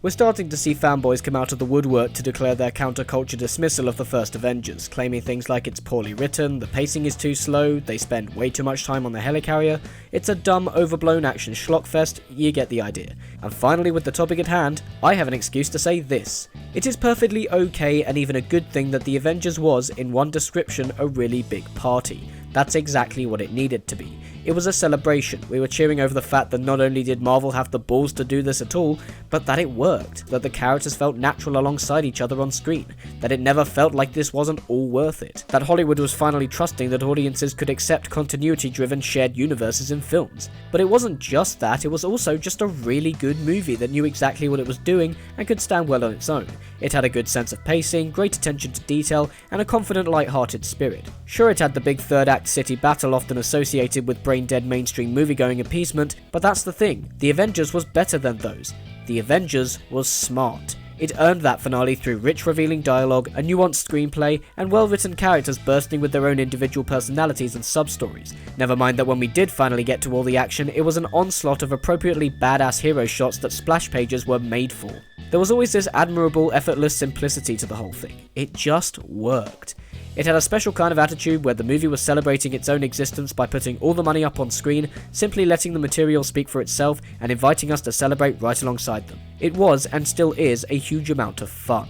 We're starting to see fanboys come out of the woodwork to declare their counterculture dismissal of the first Avengers, claiming things like it's poorly written, the pacing is too slow, they spend way too much time on the helicarrier, it's a dumb, overblown action schlockfest, you get the idea. And finally, with the topic at hand, I have an excuse to say this. It is perfectly okay and even a good thing that the Avengers was, in one description, a really big party. That's exactly what it needed to be. It was a celebration. We were cheering over the fact that not only did Marvel have the balls to do this at all, but that it worked, that the characters felt natural alongside each other on screen, that it never felt like this wasn't all worth it, that Hollywood was finally trusting that audiences could accept continuity-driven shared universes in films. But it wasn't just that, it was also just a really good movie that knew exactly what it was doing and could stand well on its own. It had a good sense of pacing, great attention to detail, and a confident, light-hearted spirit. Sure, it had the big third-act city battle often associated with brain-dead mainstream movie-going appeasement, but that's the thing, the Avengers was better than those. The Avengers was smart. It earned that finale through rich revealing dialogue, a nuanced screenplay, and well-written characters bursting with their own individual personalities and sub-stories. Never mind that when we did finally get to all the action, it was an onslaught of appropriately badass hero shots that splash pages were made for. There was always this admirable, effortless simplicity to the whole thing. It just worked. It had a special kind of attitude where the movie was celebrating its own existence by putting all the money up on screen, simply letting the material speak for itself, and inviting us to celebrate right alongside them. It was, and still is, a huge amount of fun.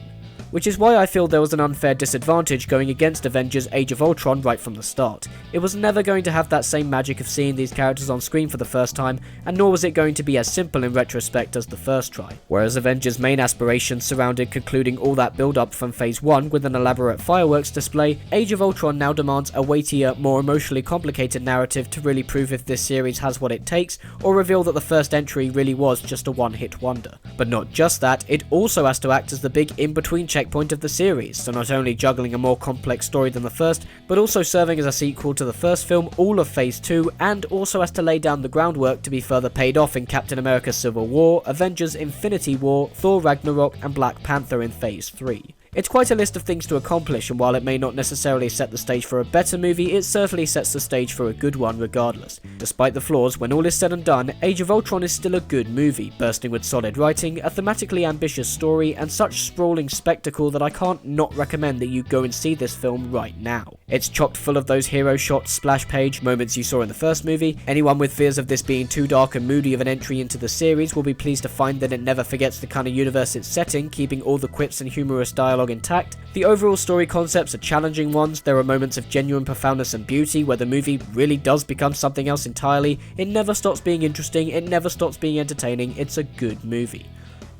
Which is why I feel there was an unfair disadvantage going against Avengers Age of Ultron right from the start. It was never going to have that same magic of seeing these characters on screen for the first time, and nor was it going to be as simple in retrospect as the first try. Whereas Avengers' main aspirations surrounded concluding all that build-up from Phase 1 with an elaborate fireworks display, Age of Ultron now demands a weightier, more emotionally complicated narrative to really prove if this series has what it takes, or reveal that the first entry really was just a one-hit wonder. But not just that, it also has to act as the big in-between checkpoint of the series, so not only juggling a more complex story than the first, but also serving as a sequel to the first film, all of Phase 2, and also has to lay down the groundwork to be further paid off in Captain America Civil War, Avengers Infinity War, Thor Ragnarok, and Black Panther in Phase 3. It's quite a list of things to accomplish, and while it may not necessarily set the stage for a better movie, it certainly sets the stage for a good one regardless. Despite the flaws, when all is said and done, Age of Ultron is still a good movie, bursting with solid writing, a thematically ambitious story, and such sprawling spectacle that I can't not recommend that you go and see this film right now. It's chock full of those hero shots, splash page, moments you saw in the first movie. Anyone with fears of this being too dark and moody of an entry into the series will be pleased to find that it never forgets the kind of universe it's setting, keeping all the quips and humorous dialogue intact. The overall story concepts are challenging ones, there are moments of genuine profoundness and beauty where the movie really does become something else entirely. It never stops being interesting, it never stops being entertaining, it's a good movie.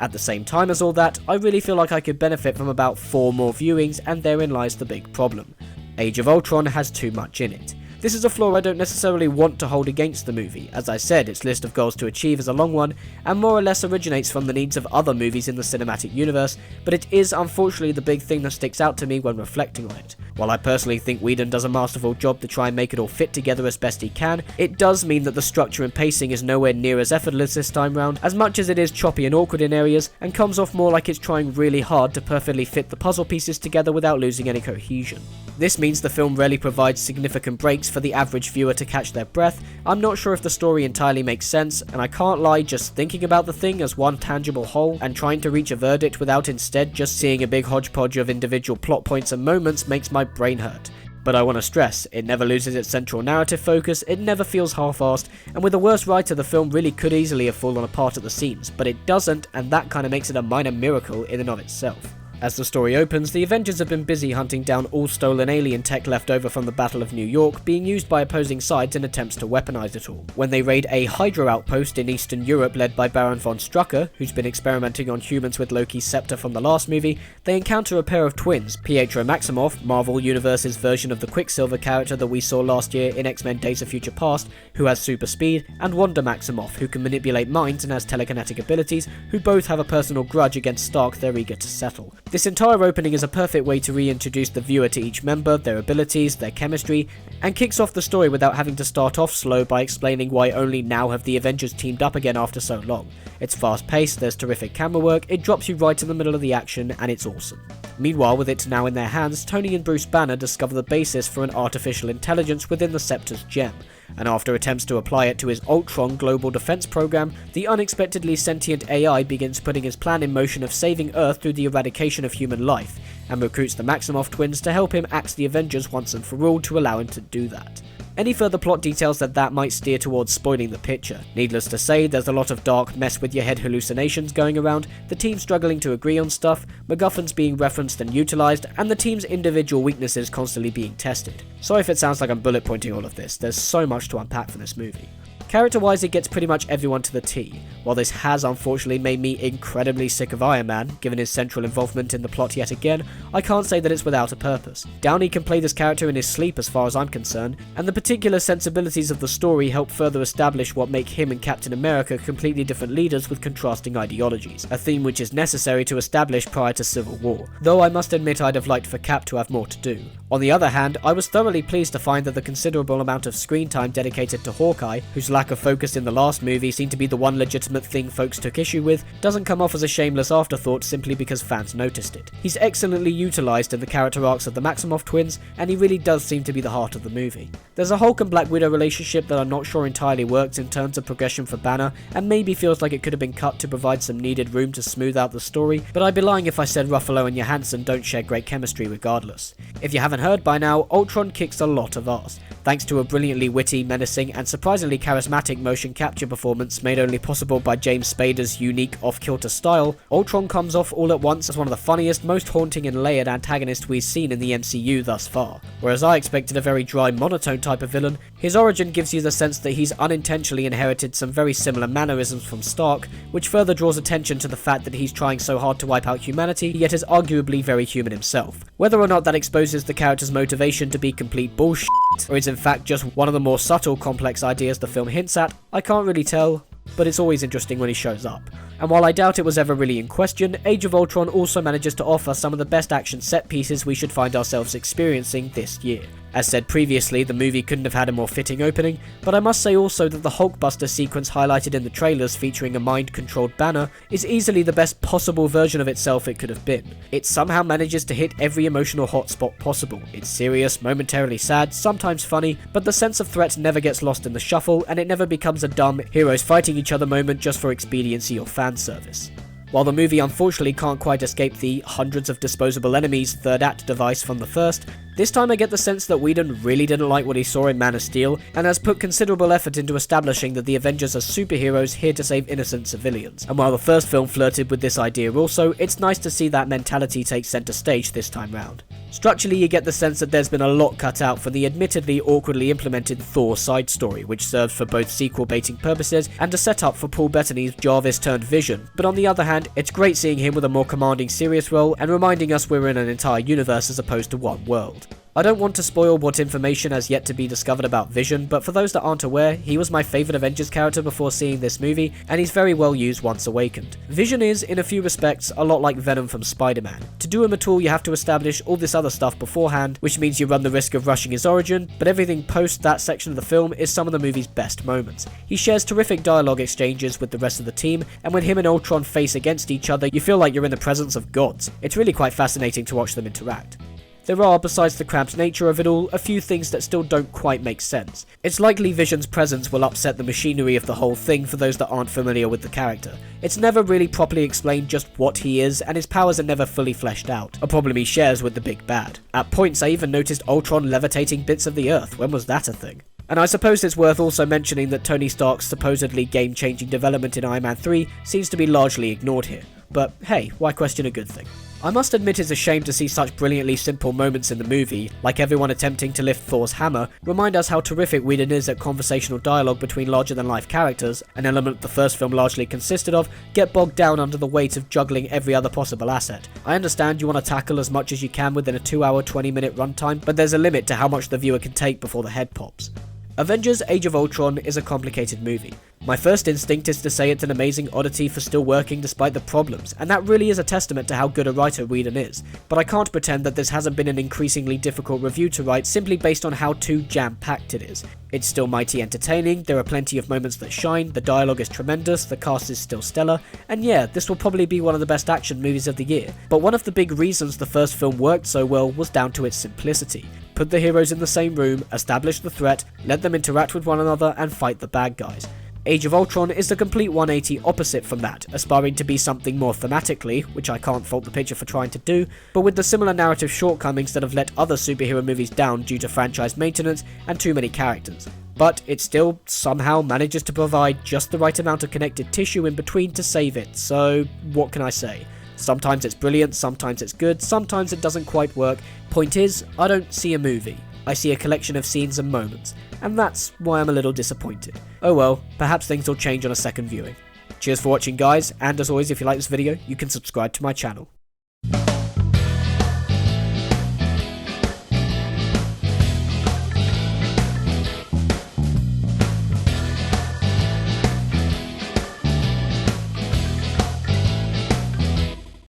At the same time as all that, I really feel like I could benefit from about 4 more viewings, and therein lies the big problem. Age of Ultron has too much in it. This is a flaw I don't necessarily want to hold against the movie. As I said, its list of goals to achieve is a long one, and more or less originates from the needs of other movies in the cinematic universe, but it is unfortunately the big thing that sticks out to me when reflecting on it. While I personally think Whedon does a masterful job to try and make it all fit together as best he can, it does mean that the structure and pacing is nowhere near as effortless this time round, as much as it is choppy and awkward in areas, and comes off more like it's trying really hard to perfectly fit the puzzle pieces together without losing any cohesion. This means the film rarely provides significant breaks for the average viewer to catch their breath. I'm not sure if the story entirely makes sense, and I can't lie, just thinking about the thing as one tangible whole and trying to reach a verdict without instead just seeing a big hodgepodge of individual plot points and moments makes my brain hurt. But I want to stress, it never loses its central narrative focus, it never feels half-assed, and with a worse writer the film really could easily have fallen apart at the seams, but it doesn't, and that kind of makes it a minor miracle in and of itself. As the story opens, the Avengers have been busy hunting down all stolen alien tech left over from the Battle of New York, being used by opposing sides in attempts to weaponize it all. When they raid a Hydra outpost in Eastern Europe led by Baron von Strucker, who's been experimenting on humans with Loki's scepter from the last movie, they encounter a pair of twins, Pietro Maximoff, Marvel Universe's version of the Quicksilver character that we saw last year in X-Men Days of Future Past, who has super speed, and Wanda Maximoff, who can manipulate minds and has telekinetic abilities, who both have a personal grudge against Stark they're eager to settle. This entire opening is a perfect way to reintroduce the viewer to each member, their abilities, their chemistry, and kicks off the story without having to start off slow by explaining why only now have the Avengers teamed up again after so long. It's fast paced, there's terrific camera work, it drops you right in the middle of the action, and it's awesome. Meanwhile, with it now in their hands, Tony and Bruce Banner discover the basis for an artificial intelligence within the Scepter's gem, and after attempts to apply it to his Ultron global defense program, the unexpectedly sentient AI begins putting his plan in motion of saving Earth through the eradication of human life, and recruits the Maximoff twins to help him axe the Avengers once and for all to allow him to do that. Any further plot details that might steer towards spoiling the picture. Needless to say, there's a lot of dark mess with your head hallucinations going around, the team struggling to agree on stuff, MacGuffins being referenced and utilised, and the team's individual weaknesses constantly being tested. Sorry if it sounds like I'm bullet pointing all of this, there's so much to unpack from this movie. Character-wise, it gets pretty much everyone to the T. While this has unfortunately made me incredibly sick of Iron Man, given his central involvement in the plot yet again, I can't say that it's without a purpose. Downey can play this character in his sleep as far as I'm concerned, and the particular sensibilities of the story help further establish what make him and Captain America completely different leaders with contrasting ideologies, a theme which is necessary to establish prior to Civil War, though I must admit I'd have liked for Cap to have more to do. On the other hand, I was thoroughly pleased to find that the considerable amount of screen time dedicated to Hawkeye, whose lack of focus in the last movie seemed to be the one legitimate thing folks took issue with, doesn't come off as a shameless afterthought simply because fans noticed it. He's excellently utilised in the character arcs of the Maximoff twins, and he really does seem to be the heart of the movie. There's a Hulk and Black Widow relationship that I'm not sure entirely works in terms of progression for Banner, and maybe feels like it could have been cut to provide some needed room to smooth out the story, but I'd be lying if I said Ruffalo and Johansson don't share great chemistry regardless. If you haven't heard by now, Ultron kicks a lot of ass. Thanks to a brilliantly witty, menacing, and surprisingly charismatic motion capture performance made only possible by James Spader's unique off-kilter style, Ultron comes off all at once as one of the funniest, most haunting and layered antagonists we've seen in the MCU thus far. Whereas I expected a very dry, monotone type of villain, his origin gives you the sense that he's unintentionally inherited some very similar mannerisms from Stark, which further draws attention to the fact that he's trying so hard to wipe out humanity, yet is arguably very human himself. Whether or not that exposes the character's motivation to be complete bullshit, or is in fact just one of the more subtle, complex ideas the film hints at, I can't really tell, but it's always interesting when he shows up. And while I doubt it was ever really in question, Age of Ultron also manages to offer some of the best action set pieces we should find ourselves experiencing this year. As said previously, the movie couldn't have had a more fitting opening, but I must say also that the Hulkbuster sequence highlighted in the trailers featuring a mind-controlled Banner is easily the best possible version of itself it could have been. It somehow manages to hit every emotional hotspot possible. It's serious, momentarily sad, sometimes funny, but the sense of threat never gets lost in the shuffle, and it never becomes a dumb, heroes fighting each other moment just for expediency or fan service. While the movie unfortunately can't quite escape the hundreds of disposable enemies third act device from the first, this time I get the sense that Whedon really didn't like what he saw in Man of Steel, and has put considerable effort into establishing that the Avengers are superheroes here to save innocent civilians. And while the first film flirted with this idea also, it's nice to see that mentality take centre stage this time round. Structurally, you get the sense that there's been a lot cut out for the admittedly awkwardly implemented Thor side story, which serves for both sequel baiting purposes and a setup for Paul Bettany's Jarvis turned Vision, but on the other hand, it's great seeing him with a more commanding serious role and reminding us we're in an entire universe as opposed to one world. I don't want to spoil what information has yet to be discovered about Vision, but for those that aren't aware, he was my favourite Avengers character before seeing this movie, and he's very well used once awakened. Vision is, in a few respects, a lot like Venom from Spider-Man. To do him at all, you have to establish all this other stuff beforehand, which means you run the risk of rushing his origin, but everything post that section of the film is some of the movie's best moments. He shares terrific dialogue exchanges with the rest of the team, and when him and Ultron face against each other, you feel like you're in the presence of gods. It's really quite fascinating to watch them interact. There are, besides the cramped nature of it all, a few things that still don't quite make sense. It's likely Vision's presence will upset the machinery of the whole thing for those that aren't familiar with the character. It's never really properly explained just what he is, and his powers are never fully fleshed out, a problem he shares with the big bad. At points I even noticed Ultron levitating bits of the Earth. When was that a thing? And I suppose it's worth also mentioning that Tony Stark's supposedly game-changing development in Iron Man 3 seems to be largely ignored here. But hey, why question a good thing? I must admit it's a shame to see such brilliantly simple moments in the movie, like everyone attempting to lift Thor's hammer, remind us how terrific Whedon is at conversational dialogue between larger-than-life characters, an element the first film largely consisted of, get bogged down under the weight of juggling every other possible asset. I understand you want to tackle as much as you can within a 2-hour, 20-minute runtime, but there's a limit to how much the viewer can take before the head pops. Avengers Age of Ultron is a complicated movie. My first instinct is to say it's an amazing oddity for still working despite the problems, and that really is a testament to how good a writer Whedon is, but I can't pretend that this hasn't been an increasingly difficult review to write simply based on how too jam-packed it is. It's still mighty entertaining, there are plenty of moments that shine, the dialogue is tremendous, the cast is still stellar, and yeah, this will probably be one of the best action movies of the year. But one of the big reasons the first film worked so well was down to its simplicity. Put the heroes in the same room, establish the threat, let them interact with one another, and fight the bad guys. Age of Ultron is the complete 180 opposite from that, aspiring to be something more thematically, which I can't fault the picture for trying to do, but with the similar narrative shortcomings that have let other superhero movies down due to franchise maintenance and too many characters. But it still somehow manages to provide just the right amount of connected tissue in between to save it, so what can I say? Sometimes it's brilliant, sometimes it's good, sometimes it doesn't quite work. Point is, I don't see a movie. I see a collection of scenes and moments, and that's why I'm a little disappointed. Oh well, perhaps things will change on a second viewing. Cheers for watching guys, and as always if you like this video, you can subscribe to my channel.